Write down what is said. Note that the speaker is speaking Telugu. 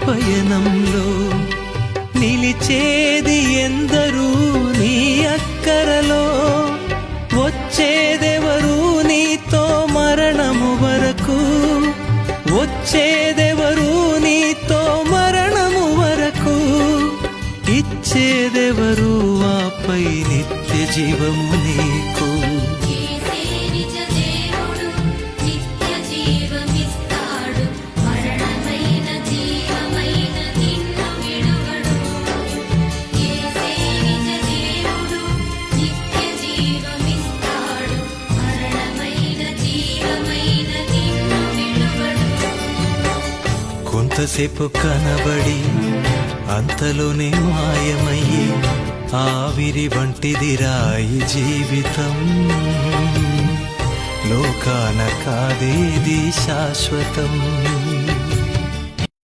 పయనంలో నిలిచేది ఎందరూ నీ అక్కరలో వచ్చేదెవరు నీతో మరణము వరకు వచ్చేదెవరు నీతో మరణము వరకు ఇచ్చేదెవరు ఆపై నిత్య జీవము నీకు కొంతసేపు కనబడి అంతలోనే మాయమయ్యి ఆవిరి వంటిదిరాయి జీవితం లోకాన కాదేది శాశ్వతం.